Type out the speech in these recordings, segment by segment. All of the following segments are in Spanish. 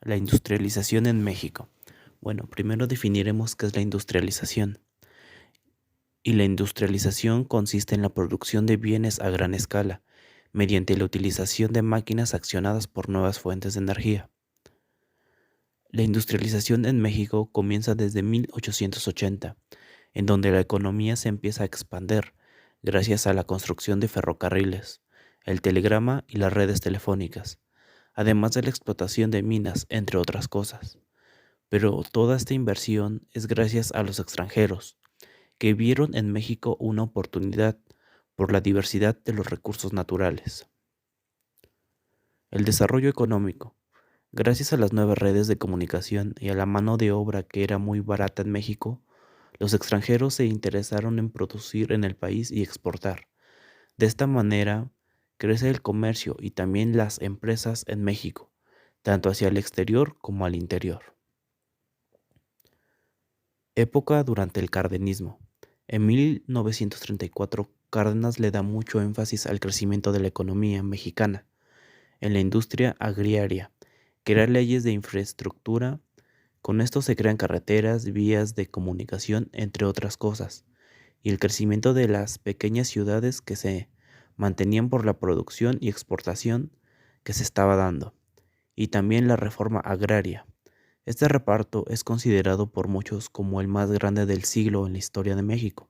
La industrialización en México. Bueno, primero definiremos qué es la industrialización. Y la industrialización consiste en la producción de bienes a gran escala, mediante la utilización de máquinas accionadas por nuevas fuentes de energía. La industrialización en México comienza desde 1880, en donde la economía se empieza a expandir gracias a la construcción de ferrocarriles, el telegrama y las redes telefónicas, además de la explotación de minas, entre otras cosas. Pero toda esta inversión es gracias a los extranjeros, que vieron en México una oportunidad por la diversidad de los recursos naturales. El desarrollo económico. Gracias a las nuevas redes de comunicación y a la mano de obra que era muy barata en México, los extranjeros se interesaron en producir en el país y exportar. De esta manera, crece el comercio y también las empresas en México, tanto hacia el exterior como al interior. Época durante el cardenismo. En 1934, Cárdenas le da mucho énfasis al crecimiento de la economía mexicana en la industria agraria, crea leyes de infraestructura. Con esto se crean carreteras, vías de comunicación, entre otras cosas, y el crecimiento de las pequeñas ciudades que se mantenían por la producción y exportación que se estaba dando, y también la reforma agraria. Este reparto es considerado por muchos como el más grande del siglo en la historia de México.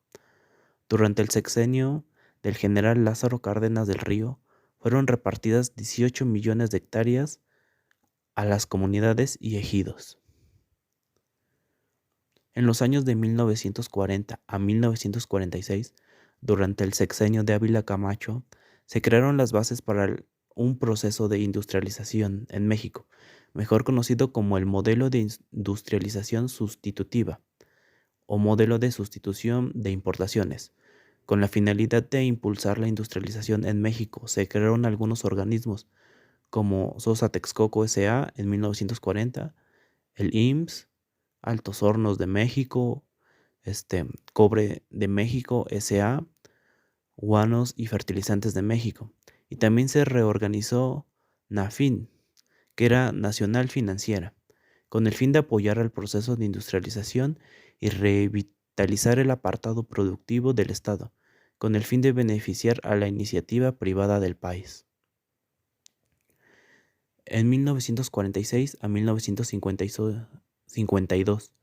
Durante el sexenio del general Lázaro Cárdenas del Río, fueron repartidas 18 millones de hectáreas a las comunidades y ejidos. En los años de 1940 a 1946, durante el sexenio de Ávila Camacho, se crearon las bases para un proceso de industrialización en México, mejor conocido como el modelo de industrialización sustitutiva o modelo de sustitución de importaciones. Con la finalidad de impulsar la industrialización en México, se crearon algunos organismos como Sosa Texcoco S.A. en 1940, el IMSS, Altos Hornos de México, Cobre de México S.A., Guanos y Fertilizantes de México. Y también se reorganizó NAFIN, que era Nacional Financiera, con el fin de apoyar el proceso de industrialización y revitalizar el apartado productivo del Estado, con el fin de beneficiar a la iniciativa privada del país. En 1946 a 1952,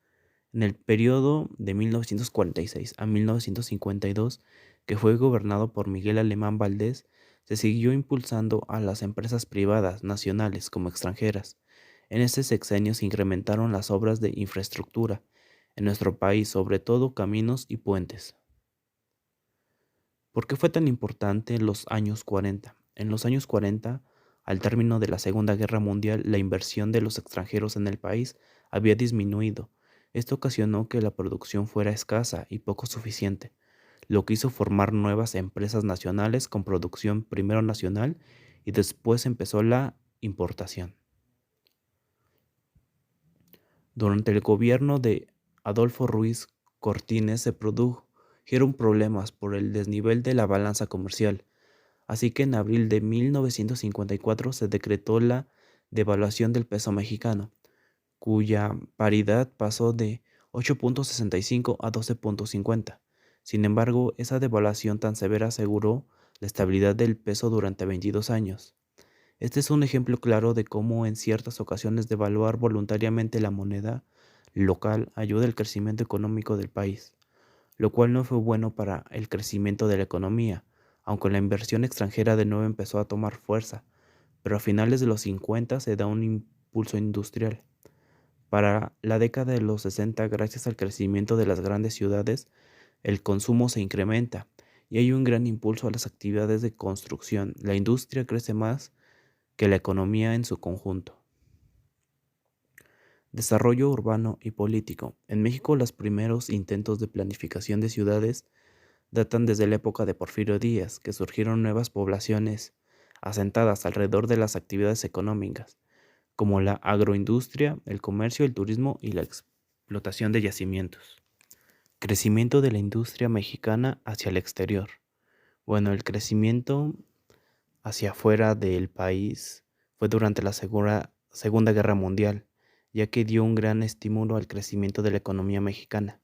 en el periodo de 1946 a 1952, que fue gobernado por Miguel Alemán Valdés, se siguió impulsando a las empresas privadas, nacionales como extranjeras. En este sexenio se incrementaron las obras de infraestructura en nuestro país, sobre todo caminos y puentes. ¿Por qué fue tan importante en los años 40? En los años 40, al término de la Segunda Guerra Mundial, la inversión de los extranjeros en el país había disminuido. Esto ocasionó que la producción fuera escasa y poco suficiente, lo que hizo formar nuevas empresas nacionales con producción primero nacional y después empezó la importación. Durante el gobierno de Adolfo Ruiz Cortines se produjeron problemas por el desnivel de la balanza comercial, así que en abril de 1954 se decretó la devaluación del peso mexicano, cuya paridad pasó de 8.65 a 12.50. Sin embargo, esa devaluación tan severa aseguró la estabilidad del peso durante 22 años. Este es un ejemplo claro de cómo en ciertas ocasiones devaluar voluntariamente la moneda local ayuda al crecimiento económico del país, lo cual no fue bueno para el crecimiento de la economía, aunque la inversión extranjera de nuevo empezó a tomar fuerza, pero a finales de los 50 se da un impulso industrial. Para la década de los 60, gracias al crecimiento de las grandes ciudades, el consumo se incrementa y hay un gran impulso a las actividades de construcción. La industria crece más que la economía en su conjunto. Desarrollo urbano y político. En México, los primeros intentos de planificación de ciudades datan desde la época de Porfirio Díaz, que surgieron nuevas poblaciones asentadas alrededor de las actividades económicas, como la agroindustria, el comercio, el turismo y la explotación de yacimientos. Crecimiento de la industria mexicana hacia el exterior. Bueno, el crecimiento hacia afuera del país fue durante Segunda Guerra Mundial, ya que dio un gran estímulo al crecimiento de la economía mexicana.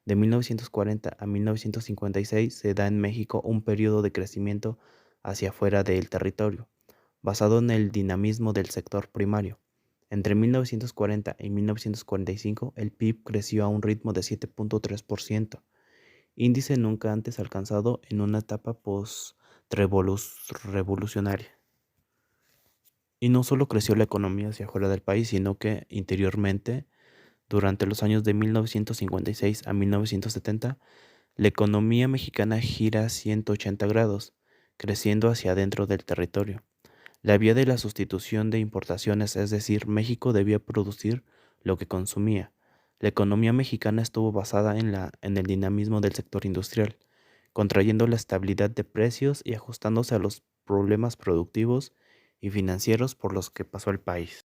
De 1940 a 1956 se da en México un periodo de crecimiento hacia afuera del territorio, basado en el dinamismo del sector primario. Entre 1940 y 1945, el PIB creció a un ritmo de 7.3%, índice nunca antes alcanzado en una etapa post-revolucionaria. Y no solo creció la economía hacia afuera del país, sino que interiormente, durante los años de 1956 a 1970, la economía mexicana gira a 180 grados, creciendo hacia adentro del territorio. La vía de la sustitución de importaciones, es decir, México debía producir lo que consumía. La economía mexicana estuvo basada en el dinamismo del sector industrial, contrayendo la estabilidad de precios y ajustándose a los problemas productivos y financieros por los que pasó el país.